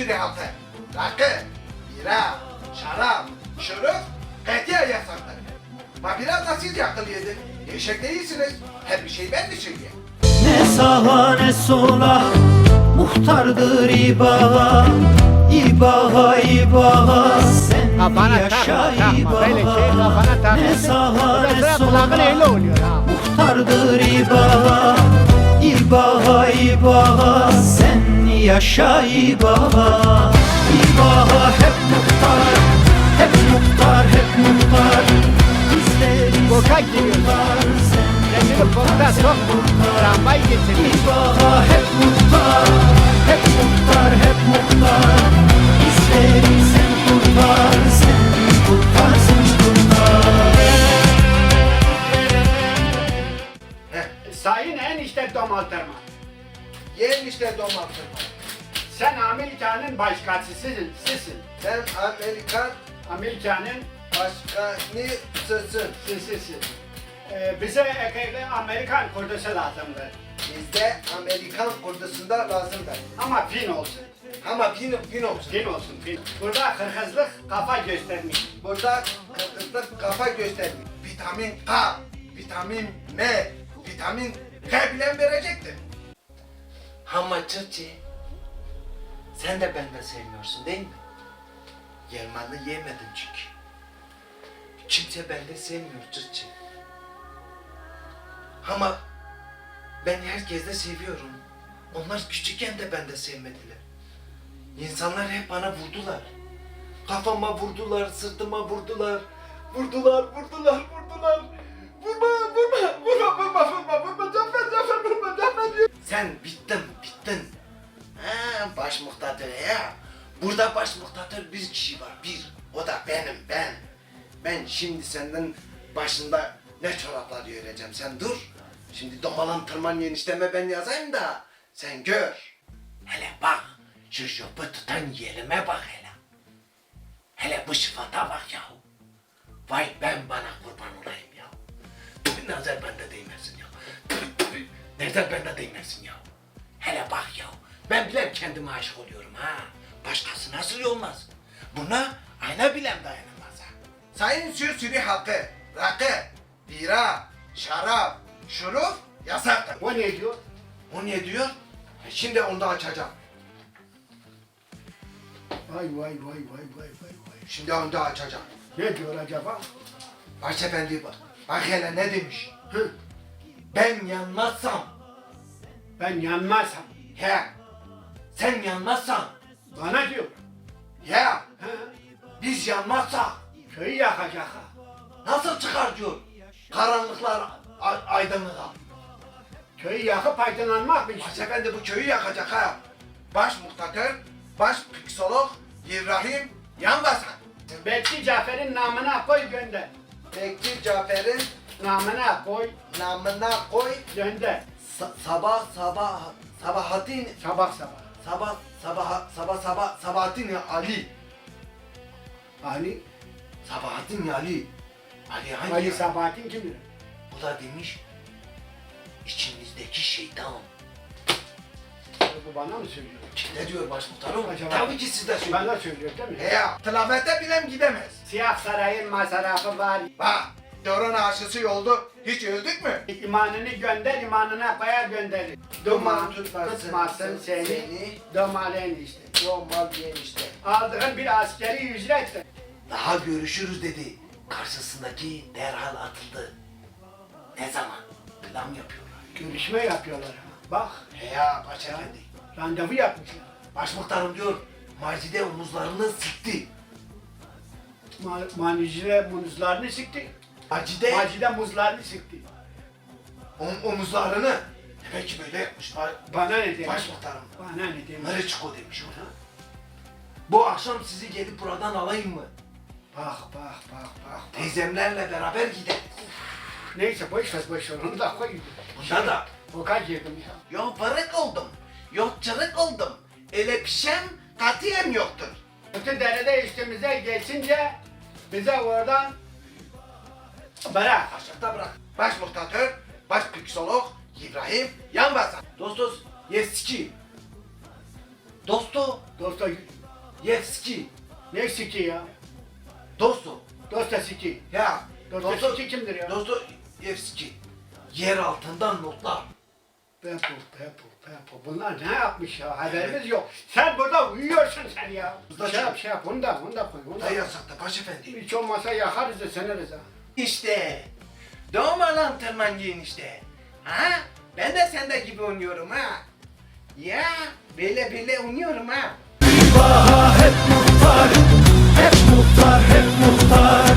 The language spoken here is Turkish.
sürü halkı. Rakı, bira, şarap, şurup katiyen yasaktır. Ma biraz da siz akıl yedin. Eşek değilsiniz. Her bir şeyi ben mi söyleyeyim? Ne sağa ne sola muhtardır İbağa, İbağa, İbağa, sen Kafana yaşa takma, böyle şey İbağa. kafana takma. Ne sağa Ondan ne sonra kulağın öyle sola oluyor ha. muhtardır İbağa, İbağa, İbağa, sen yaşa İbağa. İbağa hep muhtar, hep muhtar, hep muhtar. Bizleri Boka giriyorsun. sen Kendini bokta sok. Tramvay getirmiş. İbağa hep muhtar, hep muhtar, hep muhtar. Bizleri sen kurtar, sen kurtar, sen kurtar. Sayın enişte domaltırma. Yeğen işte domatırma. Sen Amerika'nın başkasısın. Sen Amerikan Amerika'nın başkanısısın. sisisin. Bize Amerikan kurdusu lazımdır. Bizde Amerikan kurdusunda lazımdır. Ama fin olsun. Ama fin olsun. Fin olsun fin. Burada kırkızlık kafa göstermiş. Burada kırkızlık kafa göstermiş. Vitamin K, vitamin M, vitamin K bile verecektir. Ama Çırçı, sen de benden sevmiyorsun değil mi? Yelmanı yemedin çünkü. Kimse bende sevmiyor Çırçı. Ama ben herkeste seviyorum. Onlar küçükken de bende sevmediler. İnsanlar hep bana vurdular. Kafama vurdular, sırtıma vurdular. Vurdular. Vurma. Cafer, diyor. Sen bittin. Ha, baş muhtadır ya. Burada baş muhtadır bir kişi var, bir. O da ben. Ben şimdi senden başında ne çoraplar öreceğim, sen dur. Şimdi domalan tırman enişteme ben yazayım da sen gör. Hele bak, şu jopu tutan yerime bak hele. Hele bu sıfata bak yahu. Vay ben bana kurban olayım ya. Tüh, nazar bende değmesin ya. Tüh, nazar bende değmesin ya. Hele bak ya, ben bile kendime aşık oluyorum ha. Başkası nasıl olmaz? Buna ayna bile dayanamaz ha. Sayın sürü halkı, rakı, bira, şarap, şurup yasaktır. O ne diyor? O ne diyor? Şimdi onu da açacağım. Vay. Şimdi onu da açacağım. Ne diyor acaba? Başefendi bak hele ne demiş. Hı? Ben yanmazsam, Ben yanmazsam. he, sen yanmazsan, Bana diyor. he, Ha? biz yanmazsak Köyü yakacak ha. nasıl çıkar diyor. Karanlıklar aydınlığa. Köyü yakıp aydınlanmak mı işte? Başefendi bu köyü yakacak ha. Baş muhtakır, baş piksolog, İbrahim Yanbasan. Bekçi Cafer'in namına koy gönder. Bekçi Cafer'in Namına koy namına koy. gönder. Sabahattin Sabah. Sabahattin Ali. Ali Sabahattin Ali. Ali hangi? Ali Sabahattin kimdir? Bu da demiş, içimizdeki şeytan. Bu bana mı söylüyor? Ne diyor başmuhtarım? Acaba- Tabii ki siz de söyleyin. Bana söylüyor değil mi? He ya, tılafete bilem gidemez. Siyah sarayın masrafı var. Bak, Dorona aşısı oldu, hiç öldük mü? İmanını gönder, imanına koyar gönderir. Duman tutmasın seni, domalen işte. Normal diyen işte. Aldığın bir askeri ücrettir. Daha görüşürüz dedi. Karşısındaki derhal atıldı. Ne zaman? Plan yapıyorlar. Görüşme yapıyorlar ama. Bak, He ya başefendi. randevu yapmışlar. Başmuhtarım diyor, Macide omuzlarını sıktı. Manicide muzlarını sıktı. Macide Macide muzlarını sıktı. omuzlarını demek ki böyle yapmışlar. Bana ne demiş? Başmuhtarım. Bana ne demiş? Nereye çıkıyor demiş ona. Bu akşam sizi gelip buradan alayım mı? Bak. Teyzemlerle beraber gideriz. Neyse boş ver onu da koy. Bunda da. Boka girdim ya. Yok varık oldum. Yok çırık oldum. Öyle pişen katiyen yoktur. Bütün derede üstümüze geçince bize oradan bırak. Aşağıda bırak. Baş muhtatör, baş piksolog, İbrahim Yanbasan. Dostuz, yeski. Dostu, Dostu Yevski. Ne siki ya? Dosto. Dostoyevski. Ya. Dostoyevski kimdir ya? Dostoyevski. Yer altından notlar. Pepo. Bunlar ne yapmış ya? Haberimiz yok. Sen burada uyuyorsun sen ya. Burada Şey yap. Onu da koy. Onu Da da. yasakta başefendi. Hiç olmazsa yakarız da seneriz ha. İşte. Doğma lan tırmancıyın işte. Ha? Ben de sende gibi oynuyorum ha. Ya. Böyle oynuyorum ha. Baha hep muhtar, hep muhtar, hep muhtar.